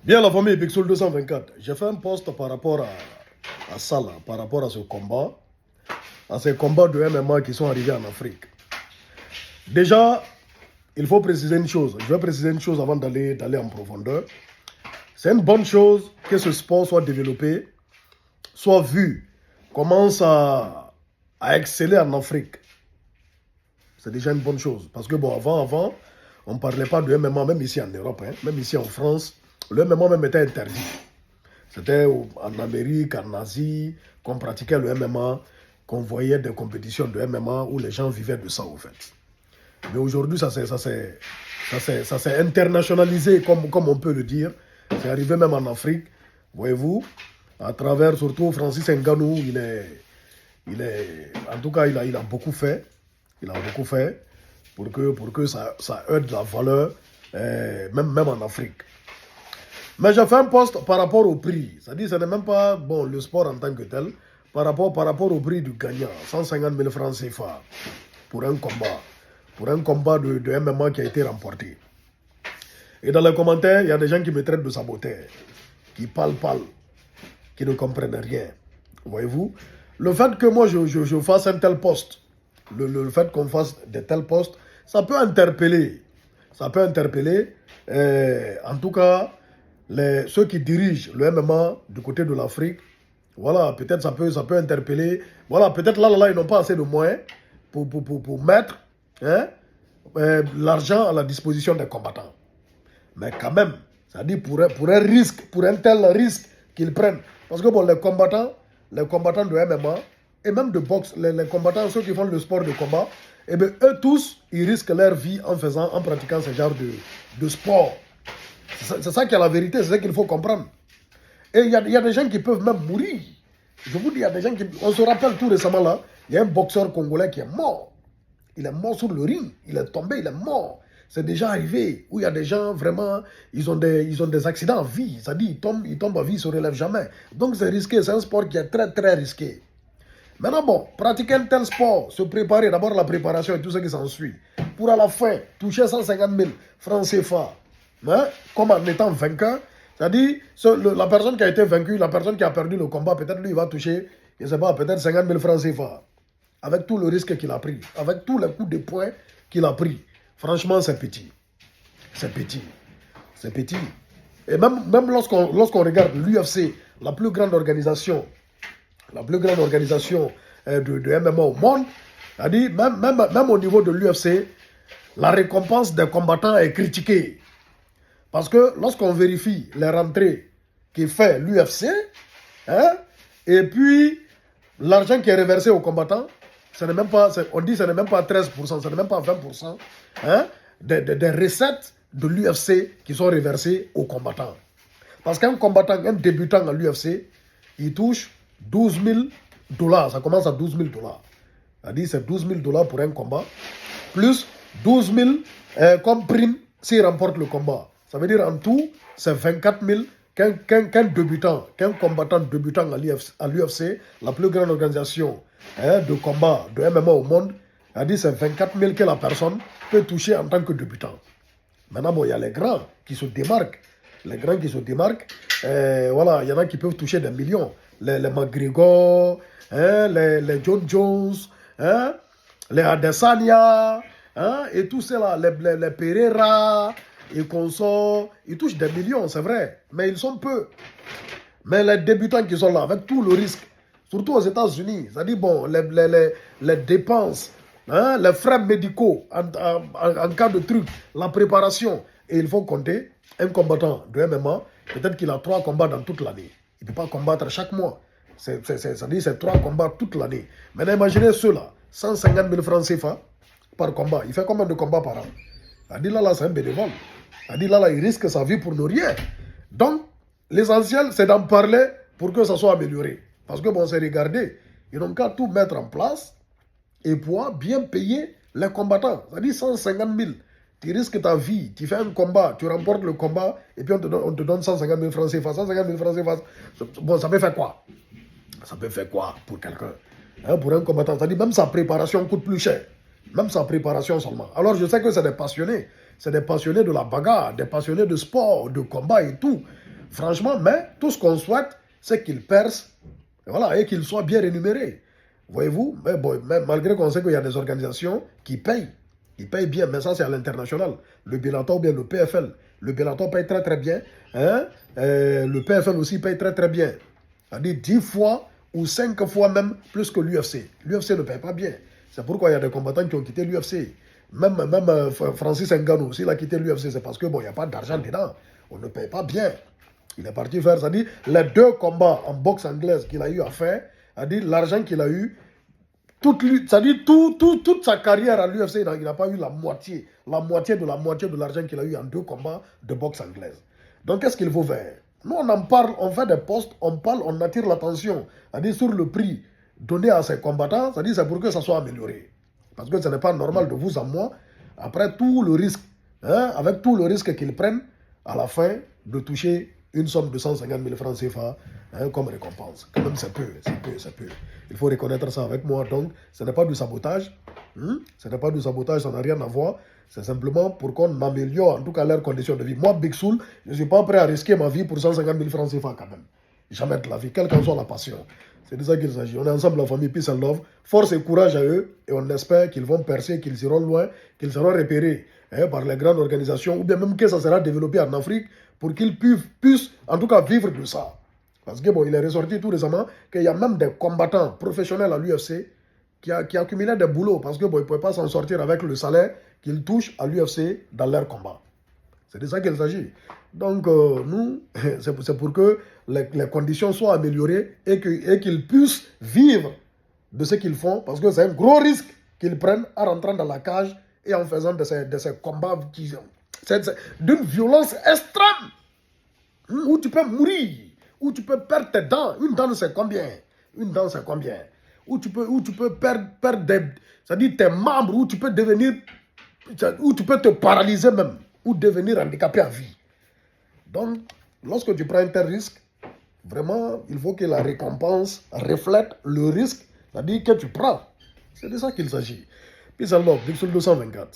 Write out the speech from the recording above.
Bien la famille Pixel 224, j'ai fait un post par rapport à ça là, par rapport à ce combat, à ces combats de MMA qui sont arrivés en Afrique. Déjà, il faut préciser une chose, je vais préciser une chose avant d'aller en profondeur. C'est une bonne chose que ce sport soit développé, soit vu, commence à exceller en Afrique. C'est déjà une bonne chose. Parce que bon, avant, on ne parlait pas de MMA, même ici en Europe, hein, même ici en France, le MMA même était interdit. C'était en Amérique, en Asie, qu'on pratiquait le MMA, qu'on voyait des compétitions de MMA où les gens vivaient de ça, au fait. Mais aujourd'hui, ça s'est internationalisé, comme on peut le dire. C'est arrivé même en Afrique, voyez-vous, à travers surtout Francis Ngannou, en tout cas, il a beaucoup fait. Il a beaucoup fait pour que ça ait de la valeur, même en Afrique. Mais j'ai fait un post par rapport au prix. C'est-à-dire, ce n'est même pas bon, le sport en tant que tel. Par rapport au prix du gagnant, 150 000 francs CFA pour un combat. Pour un combat de MMA qui a été remporté. Et dans les commentaires, il y a des gens qui me traitent de saboteur, qui parlent, qui ne comprennent rien. Voyez-vous? Le fait que moi je fasse un tel post, le fait qu'on fasse de tels posts, ça peut interpeller. Ça peut interpeller, en tout cas, ceux qui dirigent le MMA du côté de l'Afrique. Voilà, peut-être ça peut interpeller. Voilà, peut-être là, ils n'ont pas assez de moyens pour mettre l'argent à la disposition des combattants. Mais quand même, c'est-à-dire pour un risque, pour un tel risque qu'ils prennent. Parce que bon, les combattants de MMA et même de boxe, les combattants, ceux qui font le sport de combat, eh bien, eux tous, ils risquent leur vie en pratiquant ce genre de sport. C'est ça qui est la vérité, c'est ça qu'il faut comprendre. Et il y a des gens qui peuvent même mourir. Je vous dis, il y a des gens qui... On se rappelle tout récemment là, il y a un boxeur congolais qui est mort. Il est mort sur le ring, il est tombé, il est mort. C'est déjà arrivé où il y a des gens vraiment, ils ont des accidents à vie. C'est-à-dire, ils tombent à vie, ils ne se relèvent jamais. Donc c'est risqué, c'est un sport qui est très très risqué. Maintenant bon, pratiquer un tel sport, se préparer, d'abord la préparation et tout ce qui s'ensuit, pour à la fin toucher 150 000 francs CFA, hein, comme en étant vainqueur. C'est-à-dire, la personne qui a été vaincue, la personne qui a perdu le combat, peut-être lui il va toucher, je ne sais pas, peut-être 50 000 francs CFA. Avec tout le risque qu'il a pris, avec tous les coups de poing qu'il a pris. Franchement, c'est petit. C'est petit. C'est petit. Et même lorsqu'on regarde l'UFC, la plus grande organisation de MMA au monde, c'est-à-dire même au niveau de l'UFC, la récompense des combattants est critiquée. Parce que lorsqu'on vérifie les rentrées qui fait l'UFC, hein, et puis l'argent qui est reversé aux combattants, on dit que ce n'est même pas 13%, ce n'est même pas 20% hein, des recettes de l'UFC qui sont reversées aux combattants. Parce qu'un combattant, un débutant à l'UFC, il touche 12 000 $. Ça commence à 12 000 $. C'est-à-dire c'est 12 000 $ pour un combat, plus 12 000 comme prime s'il remporte le combat. Ça veut dire en tout, c'est 24 000 qu'un combattant débutant à l'UFC, la plus grande organisation de combat de MMA au monde, a dit c'est 24 000 que la personne peut toucher en tant que débutant. Maintenant, bon, il y a les grands qui se démarquent. Les grands qui se démarquent, voilà, il y en a qui peuvent toucher des millions. Les McGregor, les John Jones, les Adesanya, et tout cela, les Pereira, et consorts, ils touchent des millions, c'est vrai, mais ils sont peu. Mais les débutants qui sont là, avec tout le risque, surtout aux États-Unis, c'est-à-dire, bon, les dépenses, les frais médicaux en cas de truc, la préparation, et il faut compter, un combattant de MMA, peut-être qu'il a 3 combats dans toute l'année. Il ne peut pas combattre chaque mois. C'est-à-dire c'est 3 combats toute l'année. Maintenant, imaginez ceux-là, 150 000 francs CFA par combat. Il fait combien de combats par an? C'est-à-dire là, c'est un bénévole. C'est-à-dire là, il risque sa vie pour ne rien. Donc, l'essentiel, c'est d'en parler pour que ça soit amélioré. Parce que bon, c'est regarder. Ils n'ont qu'à tout mettre en place et pouvoir bien payer les combattants. C'est-à-dire 150 000. Tu risques ta vie, tu fais un combat, tu remportes le combat, et puis on te donne 150 000 francs CFA. 150 000 francs CFA, bon, ça peut faire quoi? Ça peut faire quoi pour quelqu'un? Pour un combattant, c'est-à-dire même sa préparation coûte plus cher. Même sa préparation seulement. Alors je sais que c'est des passionnés. C'est des passionnés de la bagarre, des passionnés de sport, de combat et tout. Franchement, mais tout ce qu'on souhaite, c'est qu'il perce, et voilà, et qu'il soit bien rémunéré. Voyez-vous, mais bon, même malgré qu'on sait qu'il y a des organisations qui payent. Ils payent bien, mais ça c'est à l'international. Le Bellator ou bien le PFL. Le Bellator paye très très bien. Hein? Le PFL aussi paye très très bien. C'est-à-dire 10 fois ou 5 fois même plus que l'UFC. L'UFC ne paye pas bien. C'est pourquoi il y a des combattants qui ont quitté l'UFC. Même Francis Ngannou, s'il a quitté l'UFC, c'est parce que bon, il n'y a pas d'argent dedans. On ne paye pas bien. Il est parti faire, c'est-à-dire les 2 combats en boxe anglaise qu'il a eu à faire, c'est-à-dire l'argent qu'il a eu, c'est-à-dire toute sa carrière à l'UFC, il n'a pas eu la moitié de l'argent qu'il a eu en 2 combats de boxe anglaise. Donc qu'est-ce qu'il faut faire? Nous on en parle, on fait des posts, on parle, on attire l'attention, c'est-à-dire sur le prix donné à ces combattants, c'est-à-dire c'est pour que ça soit amélioré. Parce que ce n'est pas normal de vous à moi, après tout le risque, hein, avec tout le risque qu'ils prennent, à la fin, de toucher une somme de 150 000 francs CFA hein, comme récompense. Quand même, c'est peu. Il faut reconnaître ça avec moi. Donc, ce n'est pas du sabotage. Ce n'est pas du sabotage, ça n'a rien à voir. C'est simplement pour qu'on améliore en tout cas leurs conditions de vie. Moi, Big Soul, je ne suis pas prêt à risquer ma vie pour 150 000 francs CFA quand même. Jamais de la vie, quelle qu'en soit la passion. C'est de ça qu'il s'agit. On est ensemble, la famille Peace and Love. Force et courage à eux. Et on espère qu'ils vont percer, qu'ils iront loin, qu'ils seront repérés par les grandes organisations. Ou bien même que ça sera développé en Afrique pour qu'ils puissent en tout cas vivre de ça. Parce que bon, il est ressorti tout récemment qu'il y a même des combattants professionnels à l'UFC qui accumulaient des boulots parce que bon, ils ne pouvaient pas s'en sortir avec le salaire qu'ils touchent à l'UFC dans leur combat. C'est de ça qu'il s'agit. Donc, nous, c'est pour que les conditions soient améliorées et qu'ils puissent vivre de ce qu'ils font, parce que c'est un gros risque qu'ils prennent en rentrant dans la cage et en faisant de ces combats d'une violence extrême, où tu peux mourir, où tu peux perdre tes dents. Une dent, c'est combien? Une dent, c'est combien? Où tu peux perdre c'est-à-dire tes membres, où tu peux te paralyser même, ou devenir handicapé à vie. Donc, lorsque tu prends un tel risque, vraiment, il faut que la récompense reflète le risque, c'est-à-dire que tu prends. C'est de ça qu'il s'agit. Peace and love, Big Soul 224.